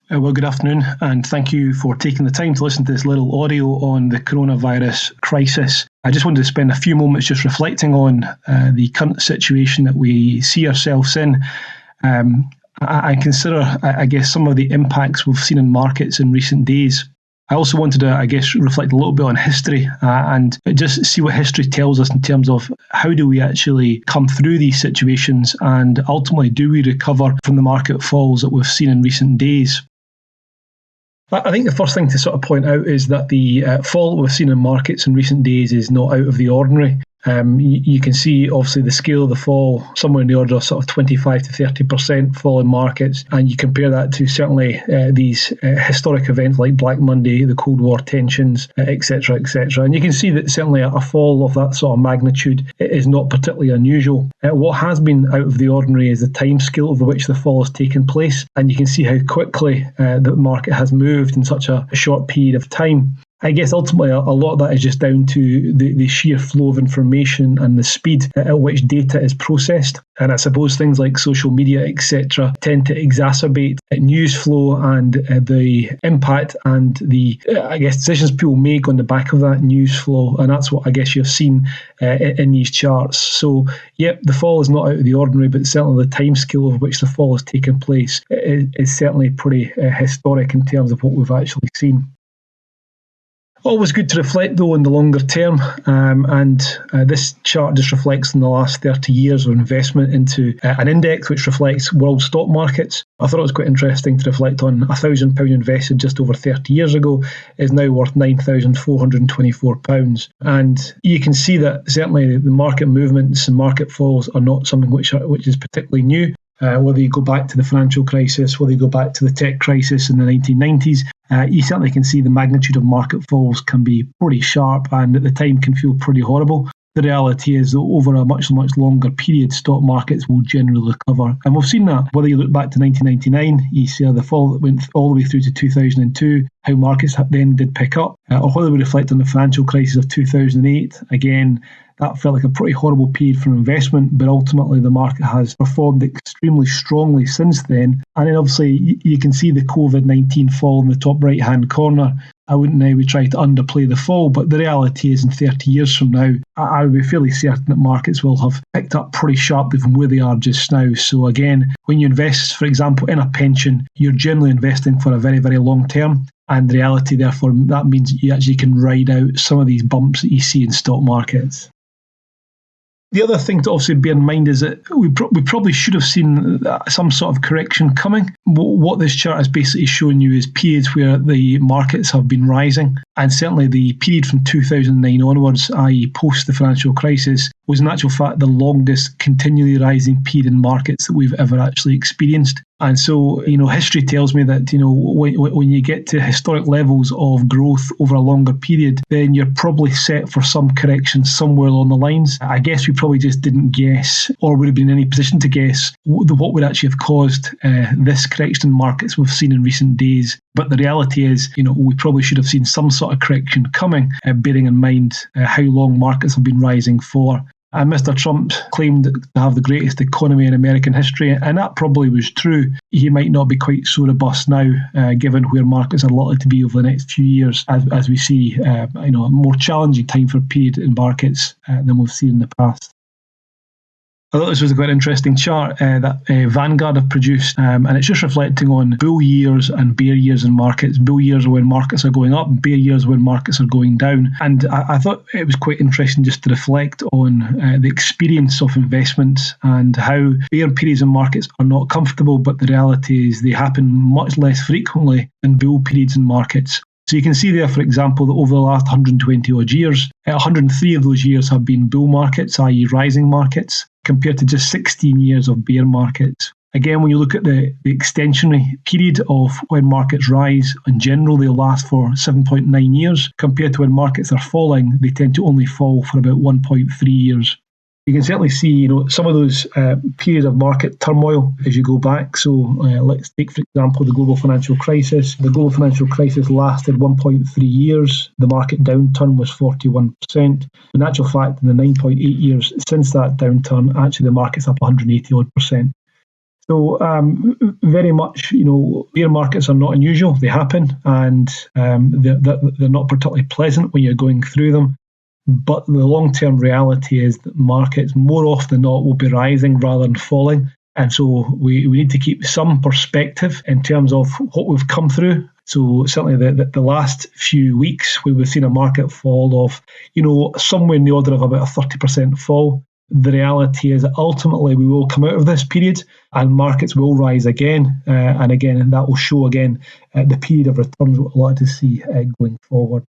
Well, good afternoon, and thank you for taking the time to listen to this little audio on the coronavirus crisis. I just wanted to spend a few moments just reflecting on the current situation that we see ourselves in. I consider, I guess, some of the impacts we've seen in markets in recent days. I also wanted to, reflect a little bit on history and just see what history tells us in terms of how do we actually come through these situations, and ultimately do we recover from the market falls that we've seen in recent days. I think the first thing to sort of point out is that the fall that we've seen in markets in recent days is not out of the ordinary. You can see, obviously, the scale of the fall, somewhere in the order of sort of 25 to 30% fall in markets. And you compare that to certainly these historic events like Black Monday, the Cold War tensions, etc., etc. And you can see that certainly a fall of that sort of magnitude is not particularly unusual. What has been out of the ordinary is the timescale over which the fall has taken place. And you can see how quickly the market has moved in such a short period of time. I guess ultimately a lot of that is just down to the sheer flow of information and the speed at which data is processed. And I suppose things like social media, etc., tend to exacerbate news flow and the impact and the, decisions people make on the back of that news flow. And that's what I guess you've seen in these charts. So, yep, the fall is not out of the ordinary, but certainly the timescale of which the fall has taken place is certainly pretty historic in terms of what we've actually seen. Always good to reflect, though, in the longer term, and this chart just reflects on the last 30 years of investment into an index which reflects world stock markets. I thought it was quite interesting to reflect on £1,000 invested just over 30 years ago is now worth £9,424. And you can see that certainly the market movements and market falls are not something which is particularly new. Whether you go back to the financial crisis, whether you go back to the tech crisis in the 1990s, you certainly can see the magnitude of market falls can be pretty sharp and at the time can feel pretty horrible. The reality is that over a much, much longer period, stock markets will generally recover. And we've seen that. Whether you look back to 1999, you see the fall that went all the way through to 2002, how markets then did pick up, or whether we reflect on the financial crisis of 2008, again, that felt like a pretty horrible period for investment, but ultimately the market has performed extremely strongly since then. And then obviously you can see the COVID-19 fall in the top right-hand corner. I wouldn't now try to underplay the fall, but the reality is in 30 years from now, I would be fairly certain that markets will have picked up pretty sharply from where they are just now. So again, when you invest, for example, in a pension, you're generally investing for a very, very long term. And the reality, therefore, that means you actually can ride out some of these bumps that you see in stock markets. The other thing to also bear in mind is that we probably should have seen some sort of correction coming. What this chart is basically showing you is periods where the markets have been rising. And certainly the period from 2009 onwards, i.e. post the financial crisis, was in actual fact the longest continually rising period in markets that we've ever actually experienced. And so, history tells me that, when you get to historic levels of growth over a longer period, then you're probably set for some correction somewhere along the lines. I guess we probably just didn't guess, or would have been in any position to guess, what would actually have caused this correction in markets we've seen in recent days. But the reality is, we probably should have seen some sort of correction coming, bearing in mind how long markets have been rising for. And Mr. Trump claimed to have the greatest economy in American history, and that probably was true. He might not be quite so robust now, given where markets are likely to be over the next few years, as we see a more challenging time for period in markets than we've seen in the past. I thought this was a quite interesting chart that Vanguard have produced, and it's just reflecting on bull years and bear years in markets. Bull years are when markets are going up, and bear years are when markets are going down. And I thought it was quite interesting just to reflect on the experience of investments and how bear periods in markets are not comfortable, but the reality is they happen much less frequently than bull periods in markets. So you can see there, for example, that over the last 120 odd years, 103 of those years have been bull markets, i.e. rising markets, compared to just 16 years of bear markets. Again, when you look at the extensionary period of when markets rise, in general, they last for 7.9 years, compared to when markets are falling, they tend to only fall for about 1.3 years. You can certainly see, some of those periods of market turmoil as you go back. So let's take, for example, the global financial crisis. The global financial crisis lasted 1.3 years. The market downturn was 41%. In actual fact, in the 9.8 years since that downturn, actually the market's up 180 odd percent. So very much, bear markets are not unusual. They happen, and they're not particularly pleasant when you're going through them. But the long-term reality is that markets more often than not will be rising rather than falling. And so we need to keep some perspective in terms of what we've come through. So certainly the last few weeks, we have seen a market fall of, somewhere in the order of about a 30% fall. The reality is that ultimately we will come out of this period and markets will rise again and again, and that will show again the period of returns we'd like to see going forward.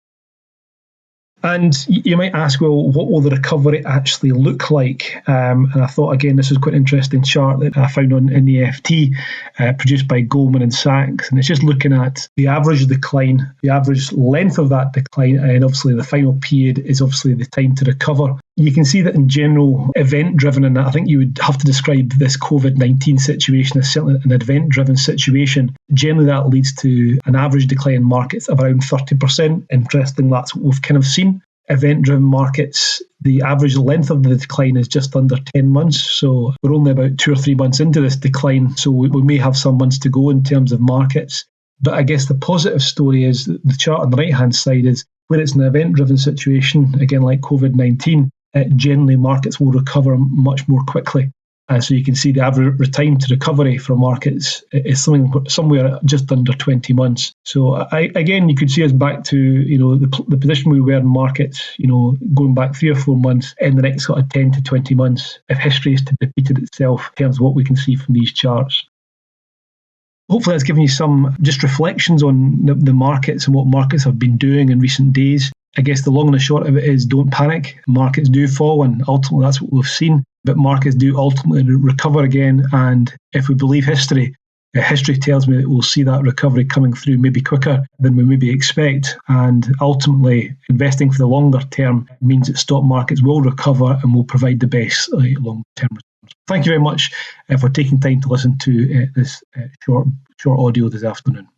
And you might ask, well, what will the recovery actually look like? And I thought, again, this is quite an interesting chart that I found in the FT, produced by Goldman and Sachs. And it's just looking at the average decline, the average length of that decline, and obviously the final period is obviously the time to recover. You can see that in general, event-driven, and I think you would have to describe this COVID-19 situation as certainly an event-driven situation. Generally, that leads to an average decline in markets of around 30%. Interesting, that's what we've kind of seen. Event-driven markets, the average length of the decline is just under 10 months. So we're only about 2 or 3 months into this decline. So we may have some months to go in terms of markets. But I guess the positive story is that the chart on the right-hand side is where it's an event-driven situation, again, like COVID-19, generally markets will recover much more quickly. So you can see the average time to recovery for markets is somewhere just under 20 months. So again, you could see us back to the position we were in markets, going back 3 or 4 months in the next sort of 10 to 20 months if history is to repeat itself in terms of what we can see from these charts. Hopefully that's given you some just reflections on the markets and what markets have been doing in recent days. I guess the long and the short of it is don't panic. Markets do fall, and ultimately that's what we've seen. But markets do ultimately recover again. And if we believe history, history tells me that we'll see that recovery coming through maybe quicker than we maybe expect. And ultimately, investing for the longer term means that stock markets will recover and will provide the best long-term returns. Thank you very much for taking time to listen to this short audio this afternoon.